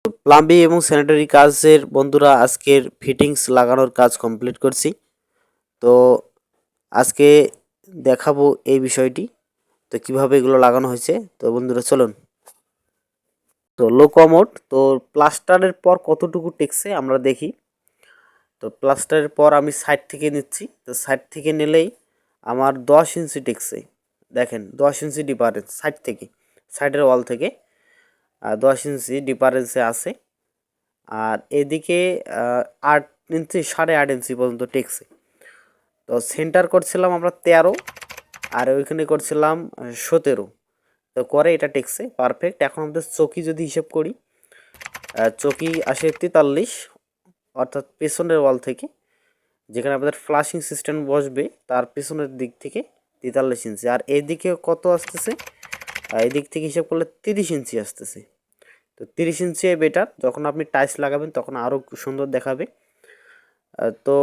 Plumbing এবং sanitary কাজের বন্ধুরা আজকের ফিটিংস লাগানোর কাজ কমপ্লিট করছি। তো আজকে দেখাবো এই বিষয়টি, তো কিভাবে এগুলো লাগানো হয়েছে। তো বন্ধুরা চলুন। তো লো কমোড, তো প্লাস্টারের পর কতটুকু টেকছে আমরা দেখি। তো প্লাস্টারের পর আমি সাইড থেকে নিচ্ছি, তো সাইড থেকে নিলেই আমার 10 ইঞ্চি টেকছে। দেখেন 10 ইঞ্চি ডিফারেন্স সাইড থেকে, সাইডের ওয়াল থেকে 10 ইঞ্চি ডিফারেন্সে আছে। আর এদিকে 8 ইঞ্চি 8.5 ইঞ্চি পর্যন্ত টেকছে। তো সেন্টার করছিলাম আমরা 13, আর ওইখানে করছিলাম 17। তো করে এটা টেকছে পারফেক্ট। এখন আমাদের চকি যদি হিসেব করি, চকি আসে 43, অর্থাৎ পেছনের ওয়াল থেকে, যেখানে আমাদের ফ্লাশিং সিস্টেম বসবে তার পেছনের দিক থেকে 43 ইঞ্চি। আর এদিকে কত আসতেছে, এদিক থেকে হিসাব করলে 30 ইঞ্চি আসতেছে। তো 30 ইঞ্চি বেটার, যখন আপনি টাইলস লাগাবেন তখন আরও সুন্দর দেখাবে। তো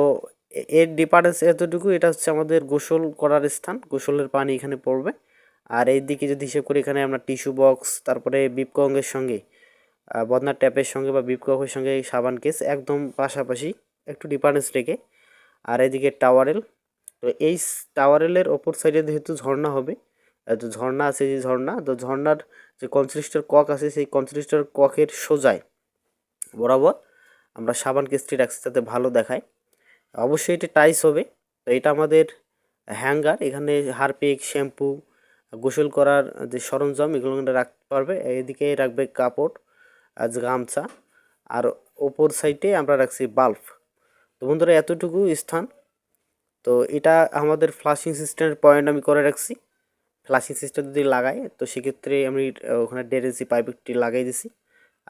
এর ডিফারেন্স এতটুকু, এটা হচ্ছে আমাদের গোসল করার স্থান, গোসলের পানি এখানে পড়বে। আর এই দিকে যদি হিসেব করি, এখানে আমরা টিস্যু বক্স, তারপরে বিপকঙ্গের সঙ্গে বদনার ট্যাপের সঙ্গে বা বিপকঙ্গের সঙ্গে সাবান কেস একদম পাশাপাশি, একটু ডিফারেন্স রেখে। আর এদিকে টাওয়ারেল। তো এই টাওয়ারেলের ওপর সাইডে যেহেতু ঝর্ণা হবে, তো ঝর্ণা আছে, যে ঝর্ণা, তো ঝর্ণার যে কনসিস্টার কক আছে, সেই কনসিস্টার ককের সোজায় বরাবর আমরা সাবান কেসটি রাখছি যাতে ভালো দেখায়। অবশ্যই এটা টাইস হবে। তো এটা আমাদের হ্যাঙ্গার, এখানে হারপিক, শ্যাম্পু, গোসল করার যে সরঞ্জাম এগুলো রাখতে পারবে। এদিকে রাখবে কাপড়, গামছা। আর ওপর সাইডে আমরা রাখছি বাল্ব। তো বন্ধুরা এতটুকু স্থান। তো এটা আমাদের ফ্লাশিং সিস্টেমের পয়েন্ট আমি করে রাখছি। ফ্লাশিং সিস্টেম যদি লাগাই, তো সেক্ষেত্রে আমি ওখানে 1.5 ইঞ্চি পাইপটি লাগাই দিছি।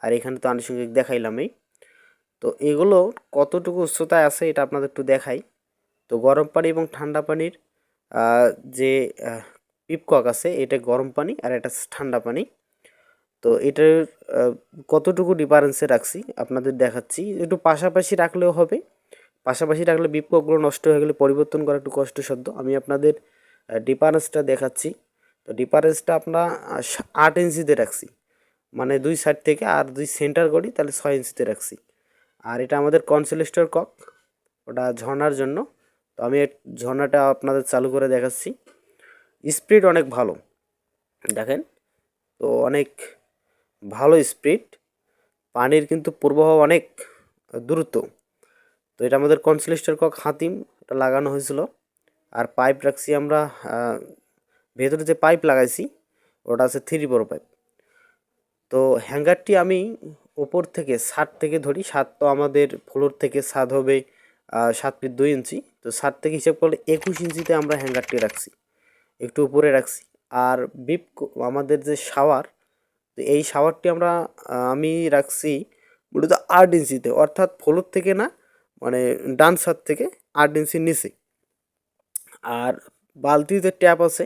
আর এখানে তো আনুষঙ্গিক দেখাইলাম এই। তো এগুলো কতটুকু উচ্চতায় আছে এটা আপনাদের একটু দেখাই। তো গরম পানি এবং ঠান্ডা পানির যে পিপকক আছে, এটা গরম পানি আর এটা ঠান্ডা পানি। তো এটার কতটুকু ডিফারেন্সে রাখছি আপনাদের দেখাচ্ছি। একটু পাশাপাশি রাখলেও হবে, পাশাপাশি রাখলে বিপককগুলো নষ্ট হয়ে গেলে পরিবর্তন করা একটু কষ্টসাধ্য। আমি আপনাদের ডিফারেন্সটা দেখাচ্ছি। তো ডিফারেন্সটা আমরা 8 ইঞ্চিতে রাখছি, মানে দুই সাইড থেকে, আর দুই সেন্টার করি তাহলে 6 ইঞ্চিতে রাখছি। আর এটা আমাদের কনসিলেস্টর কক, ওটা ঝর্নার জন্য। তো আমি ঝর্নাটা আপনাদের চালু করে দেখাচ্ছি। স্পিড অনেক ভালো, দেখেন। তো অনেক ভালো স্পিড, পানির কিন্তু প্রবাহ অনেক দ্রুত। তো এটা আমাদের কনসিলেস্টর কক হাতিম, এটা লাগানো হয়েছিল। আর পাইপ রাখছি আমরা, ভেতরে যে পাইপ লাগাইছি ওটা আছে 3 বড় পাইপ। তো হ্যাঙ্গারটি আমি ওপর থেকে ছাদ থেকে ধরি, ছাদ তো আমাদের ফ্লোর থেকে ছাদ হবে 7 ফিট 2 ইঞ্চি। তো ছাদ থেকে হিসাব করলে 21 ইঞ্চিতে আমরা হ্যাঙ্গারটি রাখছি, একটু উপরে রাখছি। আর আমাদের যে শাওয়ার, তো এই শাওয়ারটি আমি রাখছি মূলত 8 ইঞ্চিতে, অর্থাৎ ফ্লোর থেকে না, মানে ডান ছাদ থেকে 8 ইঞ্চির নিচে। আর বালতিতে ট্যাপ আছে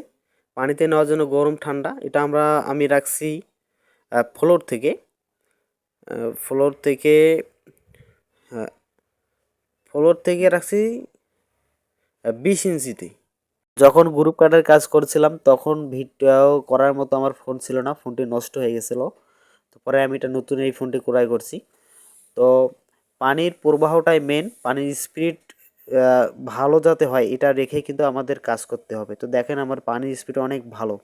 পানিতে নেওয়ার জন্য, গরম ঠান্ডা, এটা আমি রাখছি ফ্লোর থেকে, ফ্লোর থেকে হ্যাঁ, ফ্লোর থেকে রাখছি 20 ইঞ্চিতে। যখন গ্রুপ কার্ডের কাজ করছিলাম তখন ভিডিও করার মতো আমার ফোন ছিল না, ফোনটি নষ্ট হয়ে গেছিলো। তো পরে আমি এটা নতুন এই ফোনটি ক্রয় করছি। তো পানির প্রবাহটাই মেন, পানির স্পিড ভালো যাতে হয় এটা রেখে কিন্তু আমাদের কাজ করতে হবে। তো দেখেন আমার পানির স্পিড অনেক ভালো,